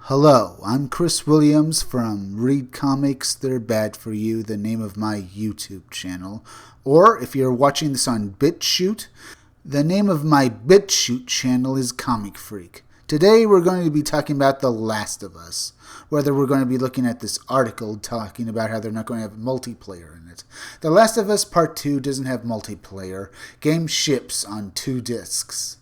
Hello, I'm Chris Williams from Read Comics, They're Bad For You, the name of my YouTube channel. Or if you're watching this on BitChute, the name of my BitChute channel is Comic Freak. Today we're going to be talking about The Last of Us. Whether we're going to be looking at this article talking about how they're not going to have multiplayer in it. The Last of Us Part 2 doesn't have multiplayer. Game ships on 2 discs.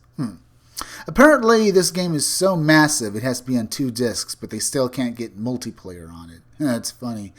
Apparently, this game is so massive it has to be on 2 discs, but they still can't get multiplayer on it. That's funny.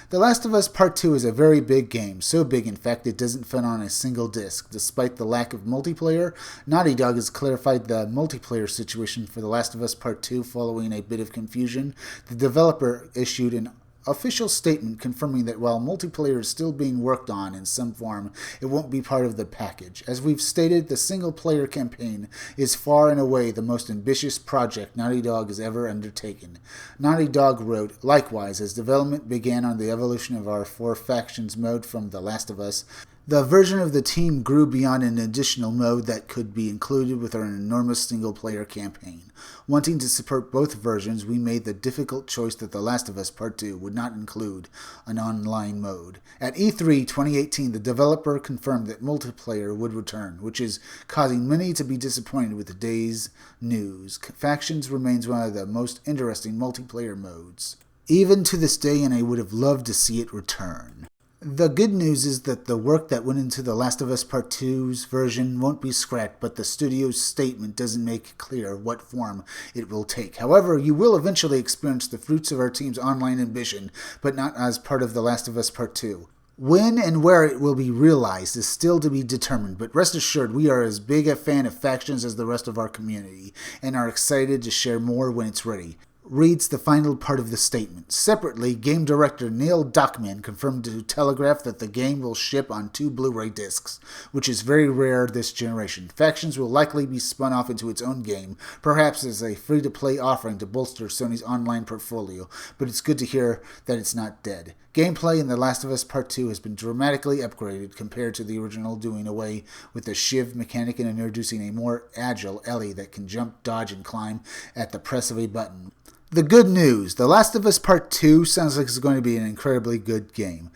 The Last of Us Part 2 is a very big game, so big in fact it doesn't fit on a single disc. Despite the lack of multiplayer, Naughty Dog has clarified the multiplayer situation for The Last of Us Part 2 following a bit of confusion. The developer issued an official statement confirming that while multiplayer is still being worked on in some form, it won't be part of the package. As we've stated, the single-player campaign is far and away the most ambitious project Naughty Dog has ever undertaken. Naughty Dog wrote, likewise, as development began on the evolution of our 4 factions mode from The Last of Us, the version of the team grew beyond an additional mode that could be included with our enormous single-player campaign. Wanting to support both versions, we made the difficult choice that The Last of Us Part 2 would not include an online mode. At E3 2018, the developer confirmed that multiplayer would return, which is causing many to be disappointed with today's news. Factions remains one of the most interesting multiplayer modes, even to this day, and I would have loved to see it return. The good news is that the work that went into The Last of Us Part 2's version won't be scrapped, but the studio's statement doesn't make clear what form it will take. However, you will eventually experience the fruits of our team's online ambition, but not as part of The Last of Us Part 2. When and where it will be realized is still to be determined, but rest assured we are as big a fan of factions as the rest of our community, and are excited to share more when it's ready. Reads the final part of the statement. Separately, game director Neil Druckmann confirmed to Telegraph that the game will ship on 2 Blu-ray discs, which is very rare this generation. Factions will likely be spun off into its own game, perhaps as a free-to-play offering to bolster Sony's online portfolio, but it's good to hear that it's not dead. Gameplay in The Last of Us Part 2 has been dramatically upgraded compared to the original, doing away with the shiv mechanic and introducing a more agile Ellie that can jump, dodge, and climb at the press of a button. The good news, The Last of Us Part 2 sounds like it's going to be an incredibly good game.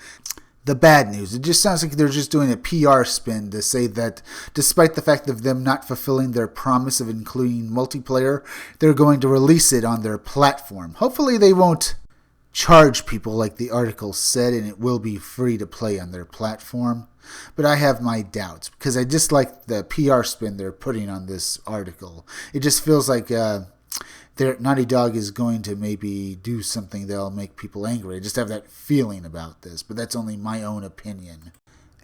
The bad news, it just sounds like they're just doing a PR spin to say that despite the fact of them not fulfilling their promise of including multiplayer, they're going to release it on their platform. Hopefully they won't charge people like the article said, and it will be free to play on their platform. But I have my doubts because I just like the PR spin they're putting on this article. It just feels like Naughty Dog is going to maybe do something that'll make people angry. I just have that feeling about this, but that's only my own opinion.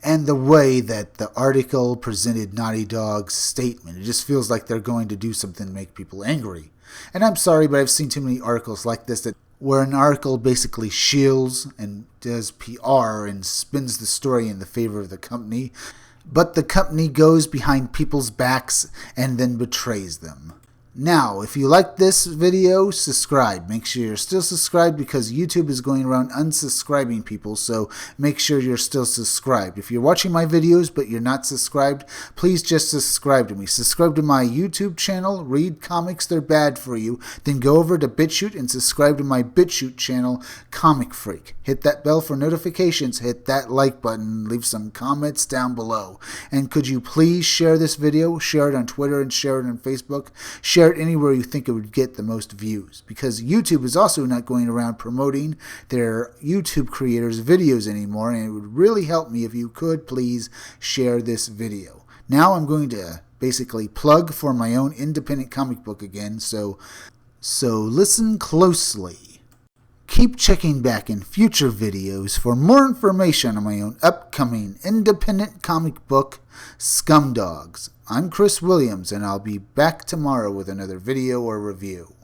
And the way that the article presented Naughty Dog's statement, it just feels like they're going to do something to make people angry. And I'm sorry, but I've seen too many articles like this where an article basically shields and does PR and spins the story in the favor of the company, but the company goes behind people's backs and then betrays them. Now, if you like this video, subscribe. Make sure you're still subscribed because YouTube is going around unsubscribing people, so make sure you're still subscribed. If you're watching my videos but you're not subscribed, please just subscribe to me. Subscribe to my YouTube channel, Read Comics, They're Bad For You. Then go over to BitChute and subscribe to my BitChute channel, Comic Freak. Hit that bell for notifications, hit that like button, leave some comments down below. And could you please share this video? Share it on Twitter and share it on Facebook. Share it anywhere you think it would get the most views, because YouTube is also not going around promoting their YouTube creators' videos anymore, and it would really help me if you could please share this video. Now I'm going to basically plug for my own independent comic book again, so listen closely. Keep checking back in future videos for more information on my own upcoming independent comic book, Scumdogs. I'm Chris Williams, and I'll be back tomorrow with another video or review.